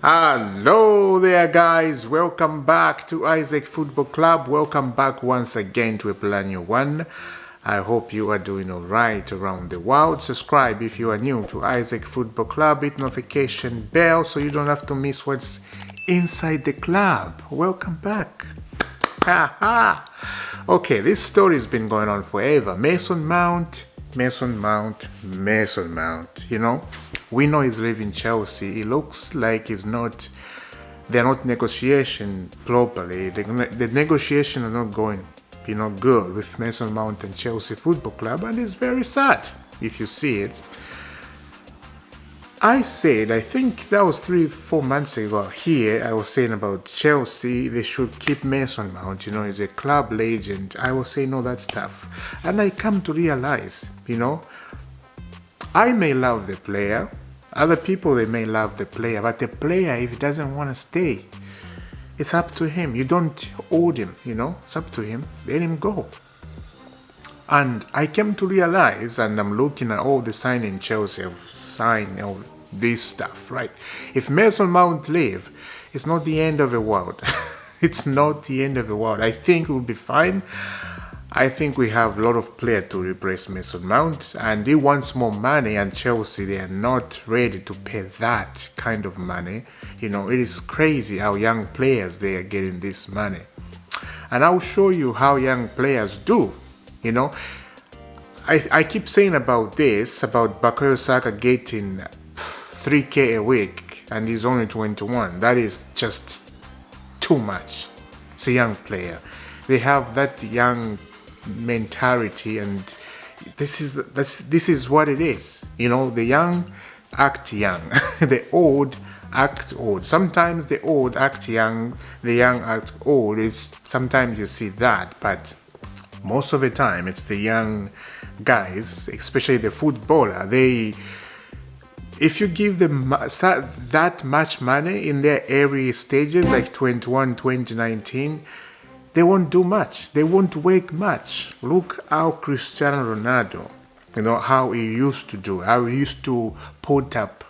Hello there guys, welcome back to Isaac Football Club. Welcome back once again to a brand new one. I hope you are doing alright around the world. Subscribe if you are new to Isaac Football Club. Hit notification bell so you don't have to miss what's inside the club. Welcome back. Okay, this story has been going on forever. Mason Mount. You know, we know he's leaving Chelsea. It looks like they're not negotiating properly. The negotiations are not going, good with Mason Mount and Chelsea Football Club, and it's very sad if you see it. I think that was 3-4 months ago here, I was saying about Chelsea, they should keep Mason Mount, he's a club legend. I was saying all that stuff. And I come to realize, I may love the player, other people, they may love the player, but the player, if he doesn't want to stay, it's up to him. You don't owe him, it's up to him. Let him go. And I came to realize, and I'm looking at all the signing Chelsea have signed, all this stuff, right? If Mason Mount leave, it's not the end of the world. It's not the end of the world. I think we'll be fine. I think we have a lot of players to replace Mason Mount, and he wants more money, and Chelsea, they are not ready to pay that kind of money. It is crazy how young players, they are getting this money. And I'll show you how young players do. I keep saying about Bukayo Saka getting 3K a week and he's only 21. That is just too much. It's a young player. They have that young mentality, and this is what it is. The young act young, the old act old. Sometimes the old act young, the young act old. Sometimes you see that, but most of the time, it's the young guys, especially the footballer. If you give them that much money in their early stages, like 21, 2019, they won't do much. They won't work much. Look how Cristiano Ronaldo, how he used to do, how he used to put up,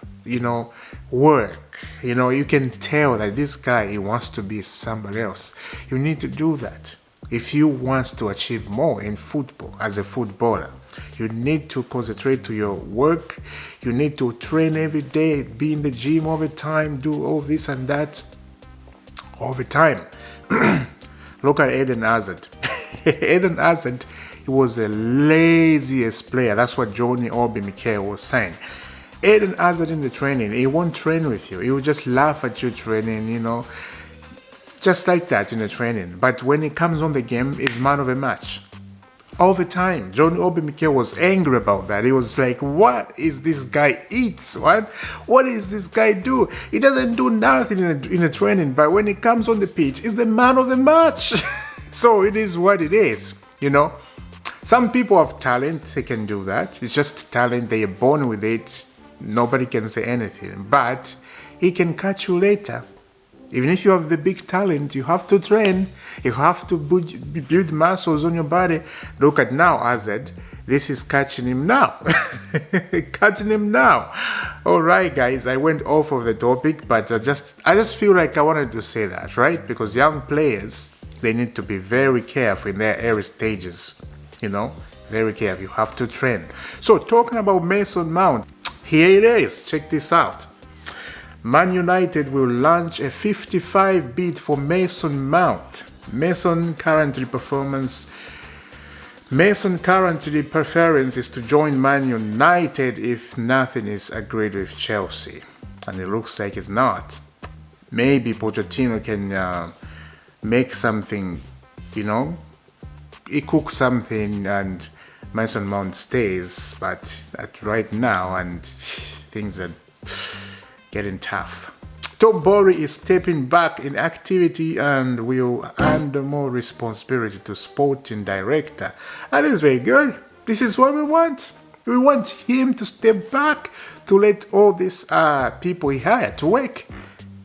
work. You can tell that this guy, he wants to be somebody else. You need to do that. If you want to achieve more in football as a footballer, you need to concentrate to your work. You need to train every day, be in the gym all the time, do all this and that all the time. Look at Eden Hazard. Eden Hazard, he was the laziest player. That's what Johnny Obi Mikel was saying. Eden Hazard in the training, he won't train with you. He will just laugh at you training, just like that in the training. But when he comes on the game, he's man of the match. All the time. John Obi Mikel was angry about that. He was like, what is this guy eats? What does this guy do? He doesn't do nothing in the training, but when he comes on the pitch, he's the man of the match. So it is what it is, Some people have talent, they can do that. It's just talent, they are born with it. Nobody can say anything. But he can catch you later. Even if you have the big talent, you have to train. You have to build muscles on your body. Look at now, Hazard. This is catching him now. Catching him now. All right, guys. I went off of the topic, but I just feel like I wanted to say that, right? Because young players, they need to be very careful in their early stages. Very careful. You have to train. So, talking about Mason Mount, here it is. Check this out. Man United will launch a 55 bid for Mason Mount. Mason currently preference is to join Man United if nothing is agreed with Chelsea. And it looks like it's not. Maybe Pochettino can make something, he cooks something and Mason Mount stays. But right now, and things are getting tough. Tom Borry is stepping back in activity and will hand more responsibility to sporting director. That is very good. This is what we want. We want him to step back to let all these people he hired to work.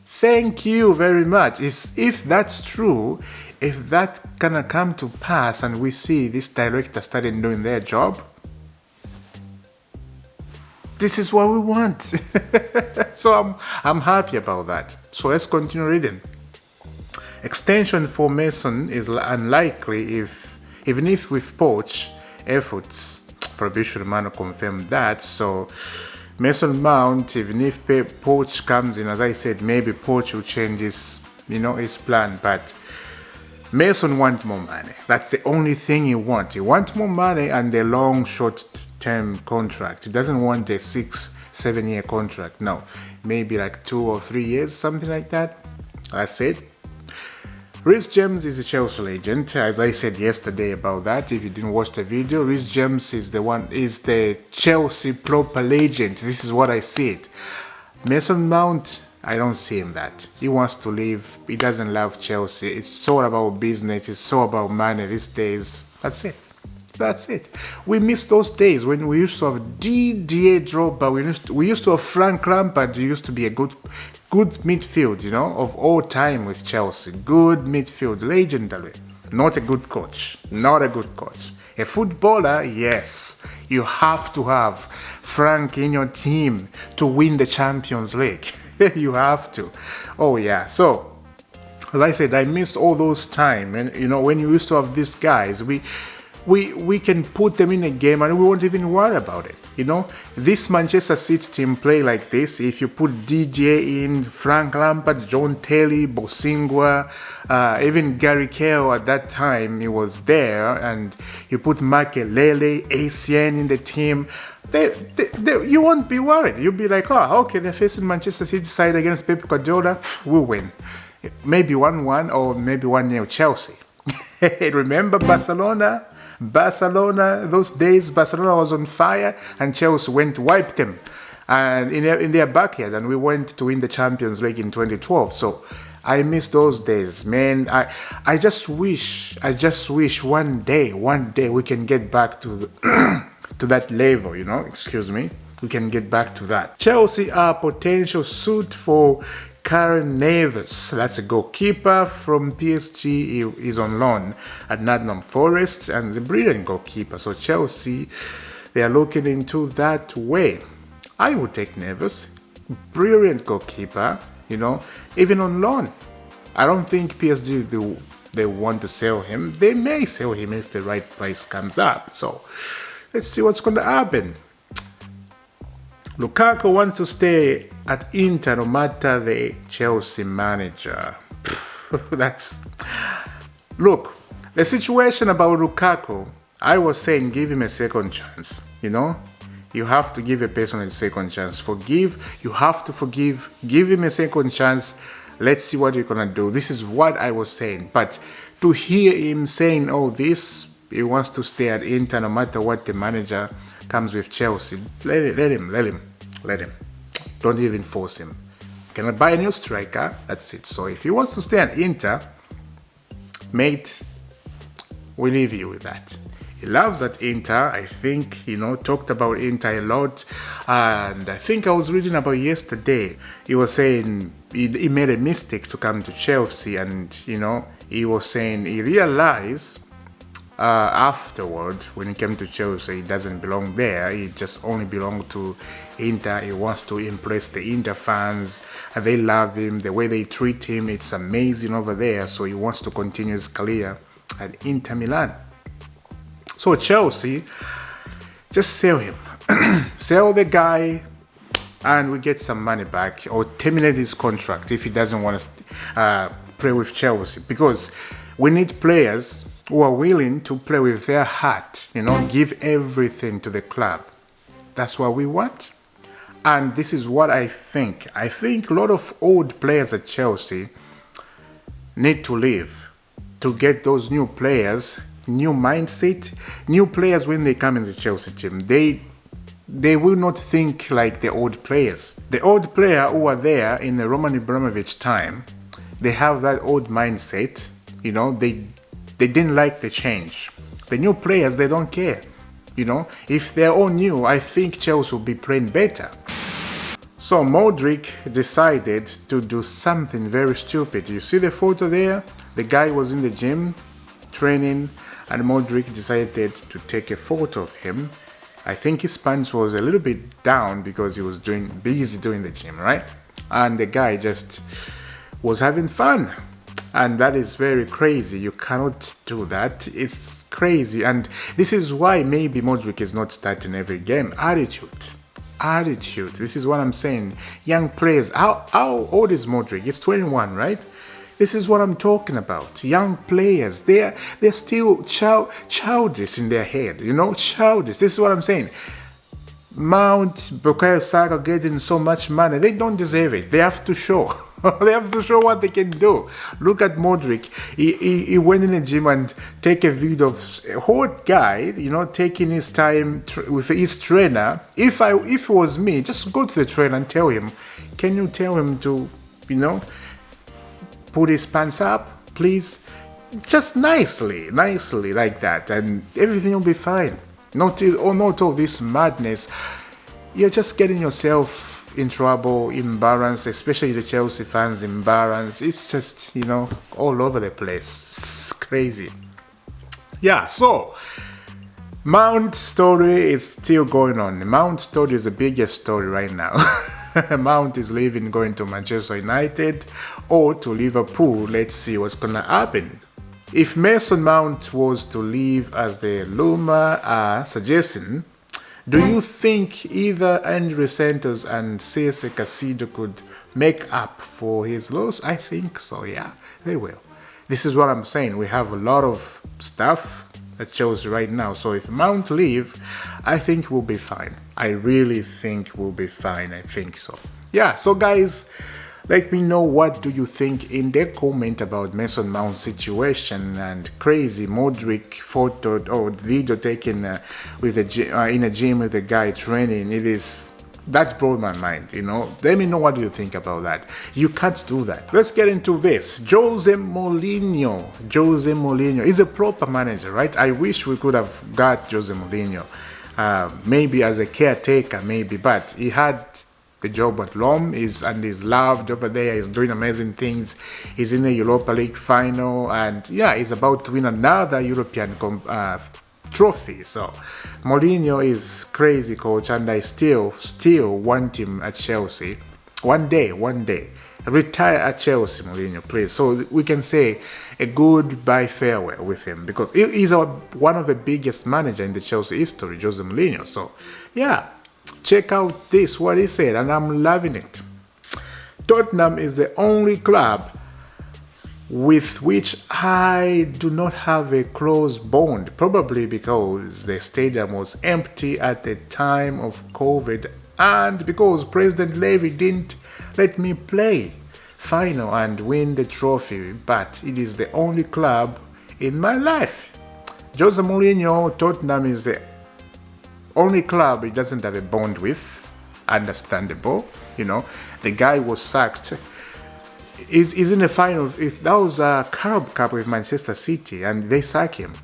Thank you very much. If that's true, if that gonna come to pass and we see this director starting doing their job, this is what we want. So I'm happy about that. So let's continue reading. Extension for Mason is unlikely even if with Poch efforts. Fabricio Romano confirmed that. So Mason Mount, even if Poch comes in, as I said, maybe Poch will change his plan, but Mason wants more money. That's the only thing he wants. He wants more money and a long, short-term contract. He doesn't want a 6-7 year contract. No, maybe like 2 or 3 years, something like that. That's it. Reece James is a Chelsea legend, as I said yesterday about that. If you didn't watch the video, Reece James is the Chelsea proper legend. This is what I see it. Mason Mount, I don't see him that. He wants to leave. He doesn't love Chelsea. It's all about business. It's all about money these days. That's it. That's it. We miss those days when we used to have Didier Drogba. We used to have Frank Lampard. He used to be a good midfield, of all time with Chelsea. Good midfield, legendary. Not a good coach. Not a good coach. A footballer, yes. You have to have Frank in your team to win the Champions League. You have to. Oh yeah. So, as I said, I missed all those time. And when you used to have these guys, we can put them in a game and we won't even worry about it. This Manchester City team play like this. If you put DJ in, Frank Lampard, John Terry, Bosingwa, even Gary Cahill at that time, he was there, and you put Makelele, ACN in the team, you won't be worried. You'll be like, oh, okay, they're facing Manchester City side against Pep Guardiola, we'll win. Maybe 1-1 or maybe 1-0 Chelsea. Remember Barcelona, those days Barcelona was on fire and Chelsea went to wipe them and in their backyard, and we went to win the Champions League in 2012. So I miss those days, man. I just wish one day we can get back to to that level, excuse me. We can get back to that. Chelsea are potential suit for Karen Neves, that's a goalkeeper from PSG. He is on loan at Nottingham Forest and is a brilliant goalkeeper. So Chelsea, they are looking into that way. I would take Neves, brilliant goalkeeper, even on loan. I don't think PSG, they want to sell him. They may sell him if the right price comes up. So let's see what's going to happen. Lukaku wants to stay at Inter no matter the Chelsea manager. Look, the situation about Lukaku, I was saying give him a second chance, You have to give a person a second chance. Forgive, you have to forgive, give him a second chance. Let's see what you're going to do. This is what I was saying. But to hear him saying all this, he wants to stay at Inter no matter what the manager comes with Chelsea. Let him. Don't even force him. Can I buy a new striker? That's it. So if he wants to stay at Inter, mate, we leave you with that. He loves that Inter. I think, talked about Inter a lot. And I think I was reading about yesterday. He was saying he made a mistake to come to Chelsea. And, he was saying he realized afterward, when he came to Chelsea, he doesn't belong there. He just only belongs to Inter. He wants to impress the Inter fans, and they love him. The way they treat him, it's amazing over there. So he wants to continue his career at Inter Milan. So Chelsea, just sell him. Sell the guy, and we get some money back, or terminate his contract if he doesn't want to play with Chelsea. Because we need players who are willing to play with their heart, give everything to the club. That's what we want. And this is what I think. I think a lot of old players at Chelsea need to leave to get those new players, new mindset, new players when they come in the Chelsea team. They will not think like the old players. The old player who are there in the Roman Abramovich time, they have that old mindset, They didn't like the change. The new players, they don't care. If they're all new, I think Chelsea will be playing better. So Mudryk decided to do something very stupid. You see the photo there? The guy was in the gym training, and Mudryk decided to take a photo of him. I think his pants was a little bit down because he was busy doing the gym, right? And the guy just was having fun. And that is very crazy. You cannot do that. It's crazy. And this is why maybe Mudryk is not starting every game. Attitude. This is what I'm saying. Young players. How old is Mudryk? It's 21, right? This is what I'm talking about. Young players. They're still childish in their head. Childish. This is what I'm saying. Mount, Bukayo Saka getting so much money. They don't deserve it. They have to show. They have to show what they can do. Look at Mudryk. He went in the gym and take a video of a hot guy, taking his time with his trainer. If it was me, just go to the trainer and tell him, can you tell him to, put his pants up, please? Just nicely like that, and everything will be fine. Not all this madness. You're just getting yourself in trouble, embarrassed, especially the Chelsea fans embarrassed. It's just, all over the place. It's crazy. Yeah, so Mount story is still going on. The Mount story is the biggest story right now. Mount is leaving, going to Manchester United or to Liverpool. Let's see what's going to happen. If Mason Mount was to leave, as the rumor are suggesting, do you think either Andrew Santos and Cesc Casido could make up for his loss? I think so, yeah, they will. This is what I'm saying. We have a lot of stuff at Chelsea right now. So if Mount leave, I think we'll be fine. I really think we'll be fine. I think so. Yeah, so guys, let me know what do you think in the comment about Mason Mount's situation and crazy Mudryk photo or video taken with in a gym with a guy training. That blew my mind, Let me know what you think about that. You can't do that. Let's get into this. Jose Mourinho is a proper manager, right? I wish we could have got Jose Mourinho, maybe as a caretaker, but he had the job at Rome, and he's loved over there. He's doing amazing things. He's in the Europa League final, and yeah, he's about to win another European trophy. So Mourinho is crazy coach, and I still want him at Chelsea. One day, retire at Chelsea, Mourinho, please. So we can say a goodbye farewell with him, because he's one of the biggest managers in the Chelsea history, Jose Mourinho. So yeah. Check out this, what he said, and I'm loving it. Tottenham is the only club with which I do not have a close bond, probably because the stadium was empty at the time of COVID and because President Levy didn't let me play final and win the trophy, but it is the only club in my life. Jose Mourinho, Tottenham is the only club he doesn't have a bond with. Understandable, The guy was sacked. He's in the final. If that was a Carabao Cup with Manchester City and they sack him.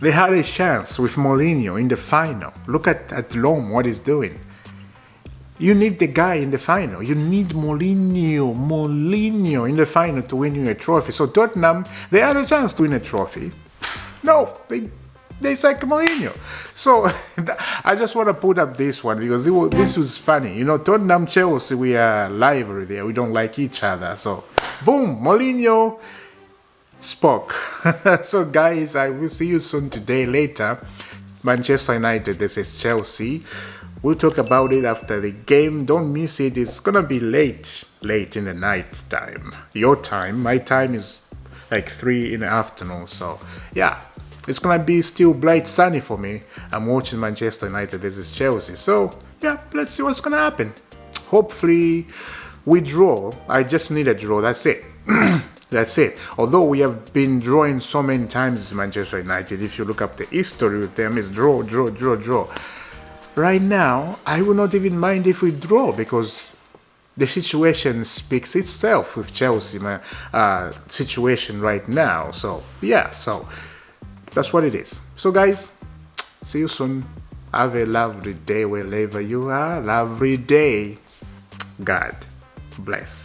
They had a chance with Mourinho in the final. Look at Rome, what he's doing. You need the guy in the final. You need Mourinho in the final to win you a trophy. So Tottenham, they had a chance to win a trophy. No, they sacked Mourinho. So I just want to put up this one because this was funny. Tottenham, Chelsea, we are rivalry there. We don't like each other. So boom, Mourinho spoke. So guys, I will see you soon today. Later, Manchester United, this is Chelsea. We'll talk about it after the game. Don't miss it. It's going to be late in the night time. Your time. My time is like 3 in the afternoon. So yeah. It's going to be still bright sunny for me. I'm watching Manchester United. This is Chelsea. So, yeah, let's see what's going to happen. Hopefully, we draw. I just need a draw. That's it. That's it. Although we have been drawing so many times with Manchester United, if you look up the history with them, it's draw. Right now, I will not even mind if we draw because the situation speaks itself with Chelsea situation right now. So, yeah, that's what it is. So guys, see you soon. Have a lovely day wherever you are. Lovely day. God bless.